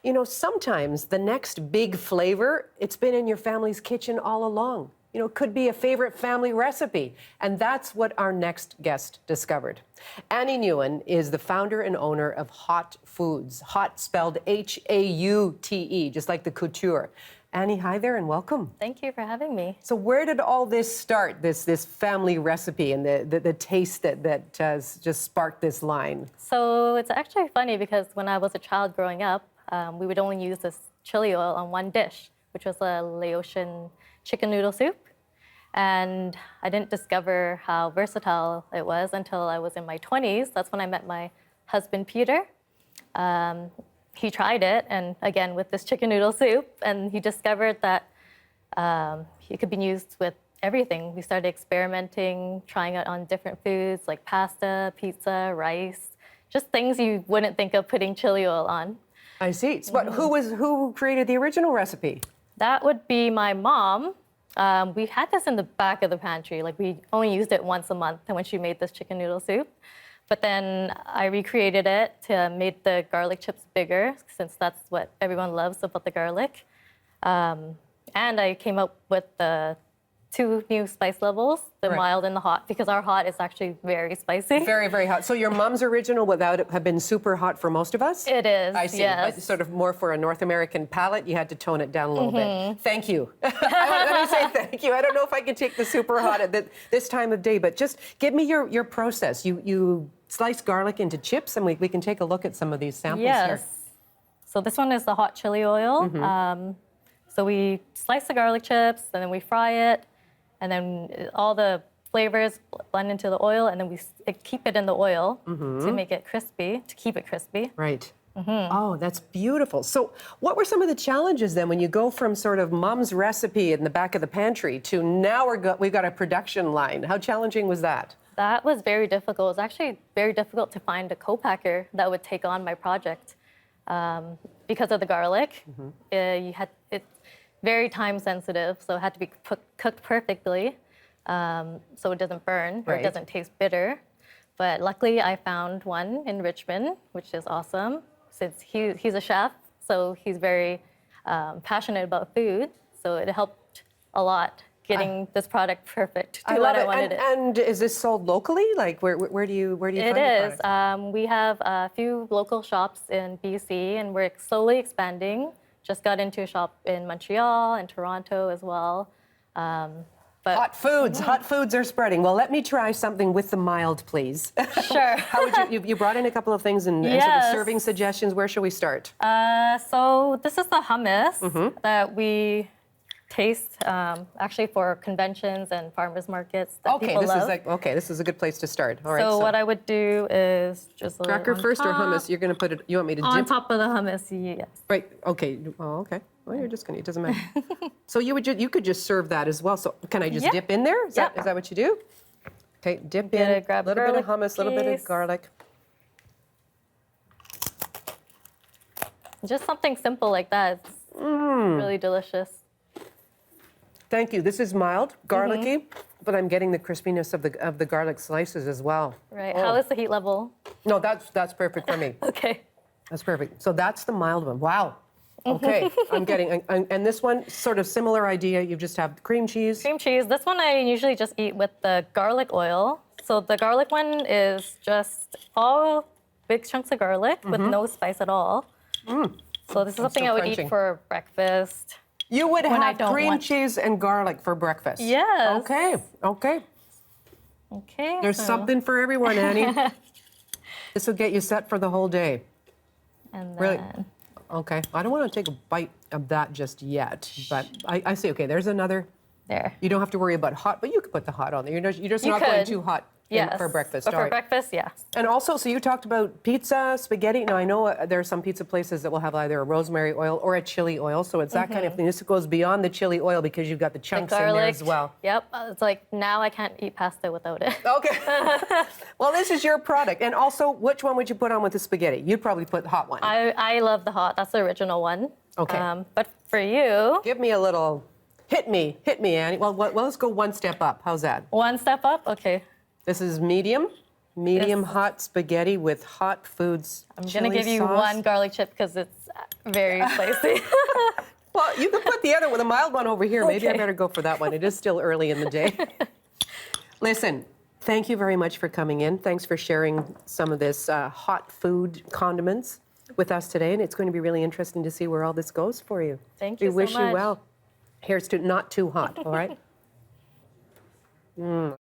You know, sometimes the next big flavor, it's been in your family's kitchen all along. You know, it could be a favorite family recipe. And that's what our next guest discovered. Annie Nguyen is the founder and owner of Haute Foods. Haute spelled Haute, just like the couture. Annie, hi there and welcome. Thank you for having me. So where did all this start, this family recipe and the taste that has just sparked this line? So it's actually funny because when I was a child growing up, we would only use this chili oil on one dish, which was a Laotian chicken noodle soup. And I didn't discover how versatile it was until I was in my 20s. That's when I met my husband, Peter. He tried it, and again, with this chicken noodle soup, and he discovered that it could be used with everything. We started experimenting, trying it on different foods like pasta, pizza, rice, just things you wouldn't think of putting chili oil on. I see. But who created the original recipe? That would be my mom. We had this in the back of the pantry. Like, we only used it once a month when she made this chicken noodle soup. But then I recreated it to make the garlic chips bigger, since that's what everyone loves about the garlic. And I came up with the 2 new spice levels, the mild and the hot, because our hot is actually very spicy. Very, very hot. So your mom's original without it have been super hot for most of us? It is, I see. yes. Sort of more for a North American palate, you had to tone it down a little bit. Thank you. Let me say thank you. I don't know if I can take the super hot at this time of day, but just give me your process. You slice garlic into chips, and we can take a look at some of these samples here. So this one is the hot chili oil. So we slice the garlic chips, and then we fry it, and then all the flavors blend into the oil, and then we keep it in the oil to make it crispy, to keep it crispy. Right. Oh, that's beautiful. So what were some of the challenges then when you go from sort of mom's recipe in the back of the pantry to now we've got a production line? How challenging was that? That was very difficult. It was actually very difficult to find a co-packer that would take on my project because of the garlic. It's very time sensitive, so it had to be cooked perfectly so it doesn't burn or it doesn't taste bitter. But luckily, I found one in Richmond, which is awesome, since he's a chef, so he's very passionate about food. So it helped a lot getting this product perfect to what I wanted it. And is this sold locally? Like where do you find the product? It is. We have a few local shops in BC, and we're slowly expanding. Just got into a shop in Montreal and Toronto as well. Hot foods are spreading. Well, let me try something with the mild, please. Sure. How would you brought in a couple of things and sort of serving suggestions. Where shall we start? So this is the hummus that we taste actually for conventions and farmers markets that people love. This is a good place to start. All right. So what I would do is just cracker first or hummus? You're going to put it. You want me to dip on top of the hummus? Yes. Right. Okay. Oh, okay. Well, you're just going to. It doesn't matter. So you could just serve that as well. So can I just dip in there? Is that what you do? Okay. Dip in. Grab a little bit of hummus, a little bit of garlic. Just something simple like that. It's really delicious. Thank you. This is mild, garlicky, but I'm getting the crispiness of the garlic slices as well. Right. How is the heat level? No, that's perfect for me. Okay. That's perfect. So that's the mild one. Wow. Okay. I'm getting, and this one, sort of similar idea. You just have cream cheese. Cream cheese. This one I usually just eat with the garlic oil. So the garlic one is just all big chunks of garlic with no spice at all. So this is something I would eat for breakfast. You would have cream cheese and garlic for breakfast? Yes. Okay. There's something for everyone, Annie. This will get you set for the whole day. And then... Really? Okay. I don't want to take a bite of that just yet, but I see. Okay, there's another. There. You don't have to worry about hot, but you could put the hot on there. You're just not going too hot for breakfast. But for breakfast, yes. And also, so you talked about pizza, spaghetti. Now, I know there are some pizza places that will have either a rosemary oil or a chili oil, so it's that kind of thing. This goes beyond the chili oil because you've got the chunks in there as well. Yep. It's like now I can't eat pasta without it. Okay. Well, this is your product. And also, which one would you put on with the spaghetti? You'd probably put the hot one. I love the hot. That's the original one. Okay. But for you... Give me a little... Hit me, Annie. Well, let's go one step up. How's that? One step up? Okay. This is medium Medium hot spaghetti with Hot Foods I'm chili gonna give you sauce. one garlic chip because it's very spicy. Well, you can put the other one, the mild one over here. Maybe I Okay. better go for that one. It is still early in the day. Listen, thank you very much for coming in. Thanks for sharing some of this hot food condiments with us today. And it's going to be really interesting to see where all this goes for you. Thank We you so wish you much. well. Here's to not too hot, all right?